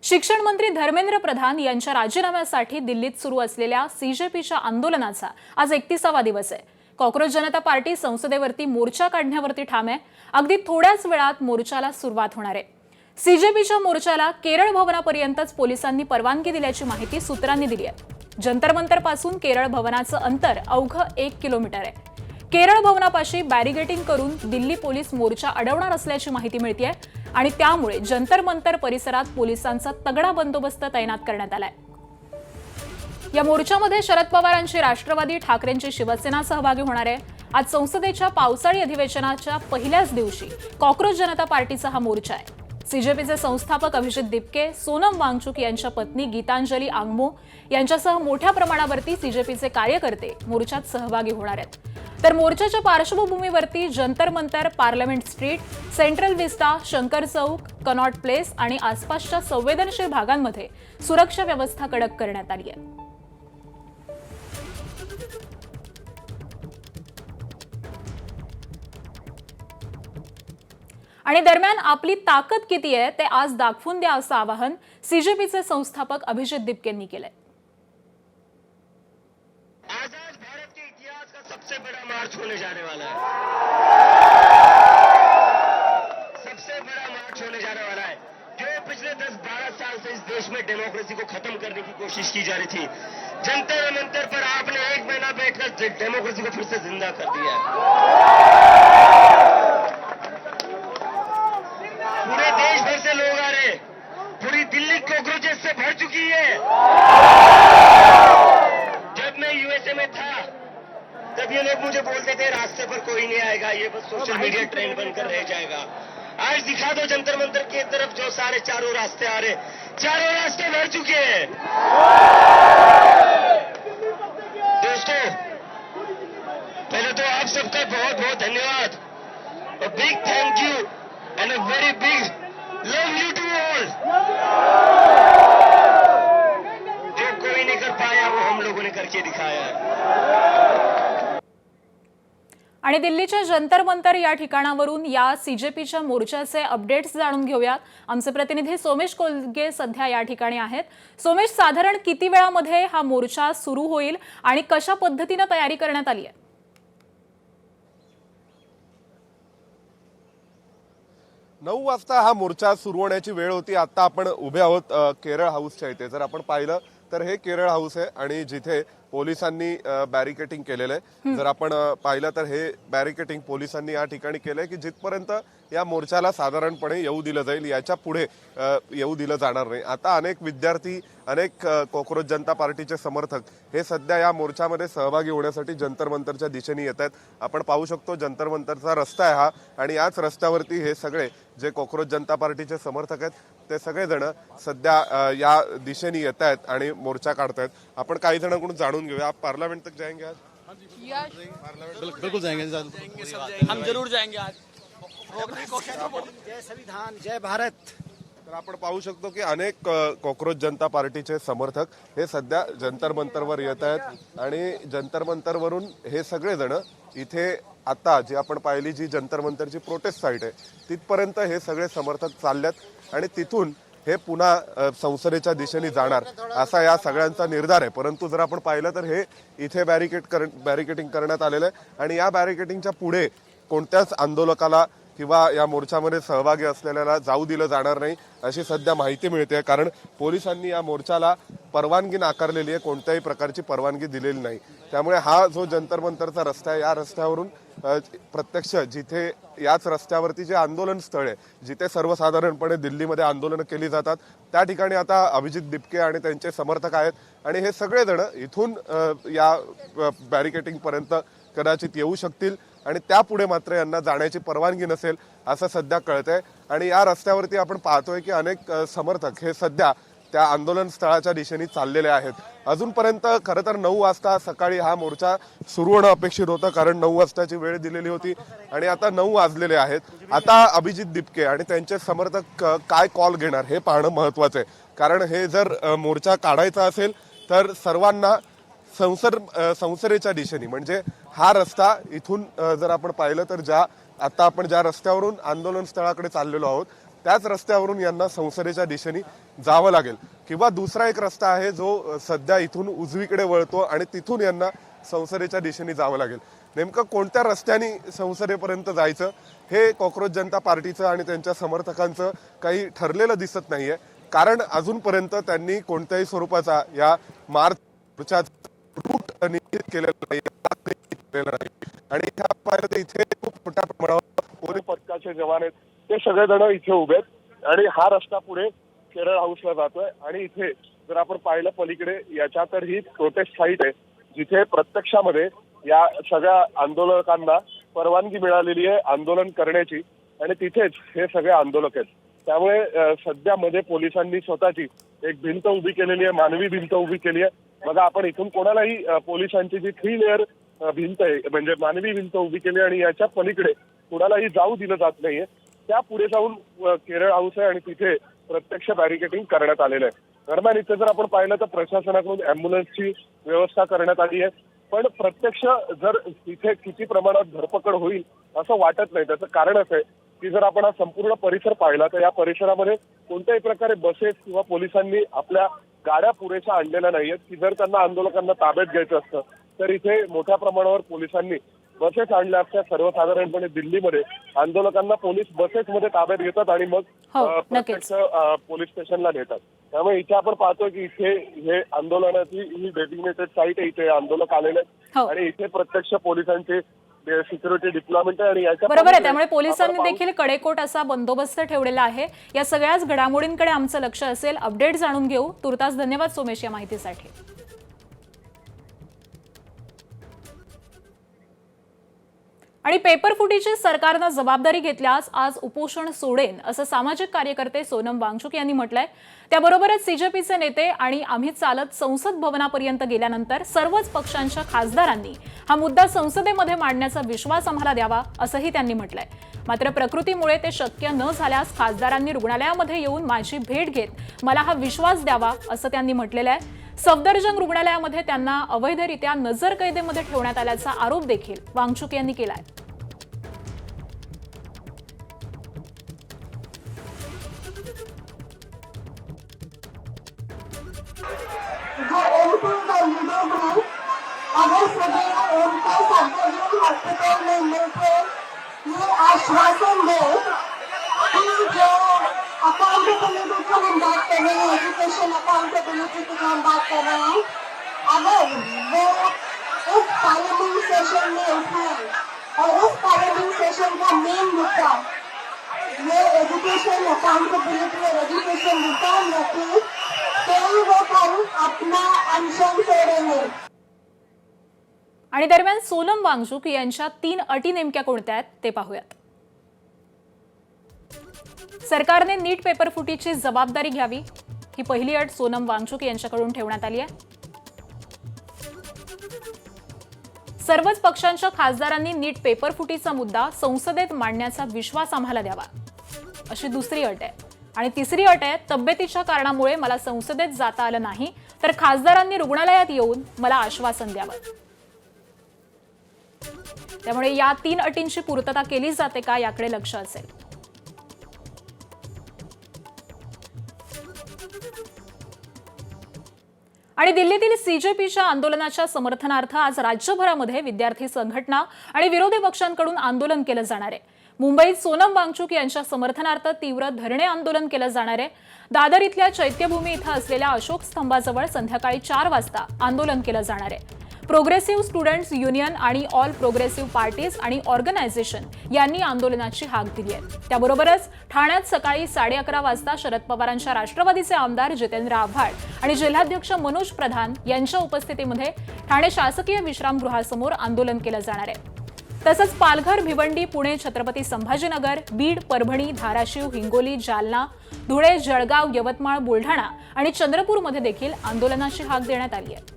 शिक्षण मंत्री धर्मेंद्र प्रधान यांच्या राजीनाम्यासाठी दिल्लीत सुरू असलेल्या सीजेपीच्या आंदोलनाचा आज 31वा दिवस आहे। कॉक्रोच जनता पार्टी संसदेवरती मोर्चा काढण्यावरती ठाम आहे। अगदी थोड्याच वेळात मोर्चाला सुरुवात होणार आहे। सीजेपीच्या मोर्चाला केरळ भवनापर्यंतच पोलिसांनी परवानगी दिल्याची माहिती सूत्रांनी दिली आहे। जंतर मंतर पासून केरळ भवनाचं अंतर अवघं 1 किलोमीटर आहे। केरळ भवनापाशी बॅरिगेटिंग करून दिल्ली पोलीस मोर्चा अडवणार असल्याची माहिती मिळतेय आणि त्यामुळे जंतर मंतर परिसरात पोलिसांचा तगडा बंदोबस्त तैनात करण्यात आलाय। या मोर्चामध्ये शरद पवारांची राष्ट्रवादी, ठाकरेंची शिवसेना सहभागी होणार आहे। आज संसदेच्या पावसाळी अधिवेशनाच्या पहिल्याच दिवशी कॉक्रोच जनता पार्टीचा हा मोर्चा आहे। सीजेपीचे संस्थापक अभिजित दिपके, सोनम वांगचुक यांच्या पत्नी गीतांजली आंगमो यांच्यासह मोठ्या प्रमाणावरती सीजेपीचे कार्यकर्ते मोर्चात सहभागी होणार आहेत। तर मोर्चाच्या पार्श्वभूमीवरती Jantar Mantar, Parliament Street, Central Vista, Shankar Chowk, Connaught Place आणि आसपासच्या संवेदनशील भागांमध्ये सुरक्षा व्यवस्था कडक करण्यात आली आहे। आणि दरम्यान आपली ताकद किती आहे ते आज दाखवून द्या असं आवाहन सीजेपीचे संस्थापक अभिजित दिपकेंनी केलंय। आजाद भारत के इतिहास का सबसे बड़ा मार्च होने जाने वाला है। सबसे बड़ा मार्च होने जाने वाला है। जो पिछले 10-12 साल से इस देश में डेमोक्रेसी को खत्म करने की कोशिश की जा रही थी, जंतर मंतर पर आपने 1 महीना बैठकर डेमोक्रेसी को फिर से जिंदा कर दिया है। पूरे देश भर से लोग आ रहे, पूरी दिल्ली कॉकरोचेस से भर चुकी है। जब मैं यूएसए में था तब ये लोग मुझे बोलते थे रास्ते पर कोई नहीं आएगा, ये बस सोशल मीडिया ट्रेंड बनकर रह जाएगा। आज दिखा दो जंतर मंतर की तरफ जो सारे चारों रास्ते आ रहे, चारों रास्ते भर चुके हैं। दोस्तों, पहले तो आप सबका बहुत बहुत धन्यवाद, a big thank you and a very big love you to all। जो कोई नहीं कर पाया वो हम लोगों ने करके दिखाया है। आणि दिल्लीच्या जंतर मंतर या ठिकाणावरून या सीजेपीच्या मोर्चाचे अपडेट्स जाणून घेऊयात। आमचे प्रतिनिधी सोमेश कोलगे सध्या या ठिकाणी आहेत। सोमेश, साधारण किती वेळामध्ये हा मोर्चा सुरू होईल आणि कशा पद्धतीने तयारी करण्यात आली आहे? 9 वाजता हा मोर्चा सुरू होण्याची वेळ होती। आता आपण उभे आहोत केरळ हाऊसच्या इथे। जर आपण पाहिलं तर हे केरळ हाऊस आहे आणि जिथे पोलिसांनी बॅरिकेटिंग केलेलं आहे। जर आपण पाहिलं तर हे बॅरिकेटिंग पोलिसांनी या ठिकाणी केलंय की जिथपर्यंत या मोर्चाला साधारणपणे येऊ दिलं जाईल, याच्या पुढे येऊ दिलं जाणार नाही। आता अनेक विद्यार्थी, अनेक कॉक्रोच जनता पार्टीचे समर्थक हे सध्या या मोर्चामध्ये सहभागी होण्यासाठी जंतर मंतरच्या दिशेने येत आहेत। आपण पाहू शकतो जंतर मंतरचा रस्ता आहे हा, आणि याच रस्त्यावरती हे सगळे जे कॉक्रोच जनता पार्टीचे समर्थक आहेत ते सगळेजण सध्या या दिशेने येत आहेत आणि मोर्चा काढतायत। आपण काही जणांकडून जाणून घेऊया। आप पार्लियामेंट तक जाएंगे आज? बिल्कुल जाएंगे, हम जरूर जाएंगे आज। जय संविधान, जय भारत। तर आपण पाहू शकतो की अनेक कॉक्रोच जनता पार्टीचे समर्थक हे सध्या जंतर मंतरवर येत आहेत आणि जंतर मंतरवरून हे सगळेजण इथे आता जी आपण पाहिली जी जंतर मंतरची प्रोटेस्ट साईट आहे तिथपर्यंत हे सगळे समर्थक चाललेत आणि तिथून हे पुन्हा संसदेच्या दिशेने जाणार असा या सगळ्यांचा निर्धार आहे। परंतु जर आपण पाहिलं तर हे इथे बॅरिकेटिंग करण्यात आलेलं आहे आणि या बॅरिकेटिंगच्या पुढे कोणत्याच आंदोलकाला किंवा या मोर्चामध्ये सहभागी असलेल्याला जाऊ दिलं जाणार नाही अशी सध्या माहिती मिळते। कारण पोलिसांनी या मोर्चाला परवानगी नाकारलेली आहे, कोणत्याही प्रकारची परवानगी दिलेली नाही। त्यामुळे हा जो जंतर मंतरचा रस्ता आहे या रस्त्यावरून प्रत्यक्ष जिथे याच रस्त्यावरती जे आंदोलन स्थळ आहे, जिथे सर्वसाधारणपणे दिल्लीमध्ये आंदोलनं केली जातात, त्या ठिकाणी आता अभिजित दिपके आणि त्यांचे समर्थक आहेत आणि हे सगळेजण इथून या बॅरिकेटिंग पर्यंत कदाचित येऊ शकतील आणि त्यापुढे मात्र यांना जाण्याची परवानगी नसेल असं सध्या कळतंय। आणि या रस्त्यावरती आपण पाहतोय की अनेक समर्थक हे सध्या त्या आंदोलन स्थळाच्या दिशेने चाललेले आहेत। अजूनपर्यंत खरं तर 9 वाजता सकाळी हा मोर्चा सुरू होणं अपेक्षित होतं, कारण 9 वाजताची वेळ दिलेली होती आणि आता 9 वाजलेले आहेत। आता अभिजित दिपके आणि त्यांचे समर्थक काय कॉल घेणार हे पाहणं महत्वाचं आहे, कारण हे जर मोर्चा काढायचा असेल तर सर्वांना संसदेच्या दिशेने, म्हणजे हा रस्ता इथून जर आपण पाहिलं तर आता आपण ज्या रस्त्यावरून आंदोलन स्थळाकडे चाललेलो आहोत त्याच रस्त्यावरून यांना संसदेच्या दिशेने जावं लागेल, किंवा दुसरा एक रस्ता आहे जो सध्या इथून उजवीकडे वळतो आणि तिथून यांना संसदेच्या दिशेने जावं लागेल. नेमकं कोणत्या रस्त्याने संसदेपर्यंत जायचं हे कॉक्रोच जनता पार्टीचं आणि त्यांच्या समर्थकांचं काही ठरलेलं दिसत नाहीये, कारण अजूनपर्यंत त्यांनी कोणत्याही स्वरूपाचा या मार्चचा रूट निश्चित केलेला नाही. आणि ह्या पाहिलं तर इथे खूप मोठ्या प्रमाणावर पोलीस पथकाचे जवान आहेत, ते सगळेजण इथे उभे आहेत आणि हा रस्ता पुढे केरळ हाऊसला जातोय. आणि इथे जर आपण पाहिलं पलीकडे याच्या तर ही प्रोटेस्ट साईट आहे, जिथे प्रत्यक्षामध्ये या सगळ्या आंदोलकांना परवानगी मिळालेली आहे आंदोलन करण्याची, आणि तिथेच हे सगळे आंदोलक आहेत. त्यामुळे सध्या मध्ये पोलिसांनी स्वतःची एक भिंत उभी केलेली आहे, मानवी भिंत उभी केली आहे. बघा, आपण इथून कोणालाही पोलिसांची जी 3 लेअर भिंत आहे म्हणजे मानवी भिंत उभी केली आणि याच्या पलीकडे कुणालाही जाऊ दिलं जात नाहीये. त्या पुढे जाऊन केरळ हाऊस आहे आणि तिथे प्रत्यक्ष बॅरिकेडिंग करण्यात आलेलं आहे. दरम्यान इथे जर आपण पाहिलं तर प्रशासनाकडून अँब्युलन्सची व्यवस्था करण्यात आली आहे, पण प्रत्यक्ष जर तिथे किती प्रमाणात धरपकड होईल असं वाटत नाही. त्याचं कारण असं आहे की जर आपण हा संपूर्ण परिसर पाहिला तर या परिसरामध्ये कोणत्याही प्रकारे बसेस किंवा पोलिसांनी आपल्या गाड्या पुरेशा आणलेल्या नाहीयेत, की जर त्यांना आंदोलकांना ताब्यात घ्यायचं असतं तर इथे मोठ्या प्रमाणावर पोलिसांनी बसेस आणल्या असत्या. सर्वसाधारणपणे दिल्लीमध्ये आंदोलकांना पोलीस बसेसमध्ये ताब्यात घेतात आणि मग प्रत्यक्ष पोलीस स्टेशनला नेतात. त्यामुळे इथे आपण पाहतोय की इथे हे आंदोलनाची ही डेडिग्नेटेड साईट आहे, इथे आंदोलक आलेले आहेत आणि इथे प्रत्यक्ष पोलिसांचे सिक्युरिटी डिप्लॉयमेंट आहे. आणि याच्या बरोबर आहे, त्यामुळे पोलिसांनी देखील कडेकोट असा बंदोबस्त ठेवलेला आहे. या सगळ्याच घडामोडींकडे आमचं लक्ष असेल. अपडेट जाणून घेऊ. तुर्तास धन्यवाद सोमेश या माहितीसाठी. आणि पेपरफुटीची सरकारनं जबाबदारी घेतल्यास आज उपोषण सोडेन असं सामाजिक कार्यकर्ते सोनम वांगचुक यांनी म्हटलंय. त्याबरोबरच सीजेपीचे नेते आणि आम्ही चालत संसद भवनापर्यंत गेल्यानंतर सर्वच पक्षांच्या खासदारांनी हा मुद्दा संसदेमध्ये मांडण्याचा विश्वास आम्हाला द्यावा असंही त्यांनी म्हटलंय. मात्र प्रकृतीमुळे ते शक्य न झाल्यास खासदारांनी रुग्णालयामध्ये येऊन माझी भेट घेत मला हा विश्वास द्यावा असं त्यांनी म्हटलेलं आहे. सफदरजंग रुग्णालयामध्ये त्यांना अवैधरित्या नजर कैदेमध्ये ठेवण्यात आल्याचा आरोप देखील वांगचुक यांनी केलाय. आश्वासन दे कि जो अकाउंटेबिलिटी की हम बात कर रहे हैं, एजुकेशन अकाउंटेबिलिटी की हम बात कर रहे हैं, अगर वो इस पार्लियामेंट सेशन में उठाए और इस पार्लियामेंट सेशन का मेन मुद्दा ये एजुकेशन अकाउंटेबिलिटी और एजुकेशन रिफॉर्म रखे तो वो कल अपना अनशन छोड़ेंगे. आणि दरम्यान सोनम वांगचुक यांच्या 3 अटी नेमक्या कोणत्या आहेत ते पाहूयात. सरकारने नीट पेपरफुटीची जबाबदारी घ्यावी, ही पहिली अट सोनम वांगचुक यांच्याकडून ठेवण्यात आली आहे. सर्वच पक्षांच्या खासदारांनी नीट पेपरफुटीचा मुद्दा संसदेत मांडण्याचा विश्वास आम्हाला द्यावा, अशी दुसरी अट आहे. आणि तिसरी अट आहे, तब्येतीच्या कारणामुळे मला संसदेत जाता आलं नाही तर खासदारांनी रुग्णालयात येऊन मला आश्वासन द्यावं. त्यामुळे या 3 अटींची पूर्तता केली जाते का याकडे लक्ष असेल. आणि दिल्लीतील सीजेपीच्या आंदोलनाच्या समर्थनार्थ आज राज्यभरामध्ये विद्यार्थी संघटना आणि विरोधी पक्षांकडून आंदोलन केलं जाणार आहे. मुंबईत सोनम वांगचुक यांच्या समर्थनार्थ तीव्र धरणे आंदोलन केलं जाणार आहे. दादर इथल्या चैत्यभूमी इथं असलेल्या अशोक स्तंभाजवळ संध्याकाळी 4 वाजता आंदोलन केलं जाणार आहे. प्रोग्रेसिव्ह स्टुडंट्स युनियन आणि ऑल प्रोग्रेसिव्ह पार्टीज आणि ऑर्गनायझेशन यांनी आंदोलनाची हाक दिली आहे. त्याबरोबरच ठाण्यात सकाळी 11:30 वाजता शरद पवारांच्या राष्ट्रवादीचे आमदार जितेंद्र आव्हाड आणि जिल्हाध्यक्ष मनोज प्रधान यांच्या उपस्थितीमध्ये ठाणे शासकीय विश्रामगृहासमोर आंदोलन केलं जाणार आहे. तसंच पालघर, भिवंडी, पुणे, छत्रपती संभाजीनगर, बीड, परभणी, धाराशिव, हिंगोली, जालना, धुळे, जळगाव, यवतमाळ, बुलढाणा आणि चंद्रपूरमध्ये देखील आंदोलनाची हाक देण्यात आली आहे.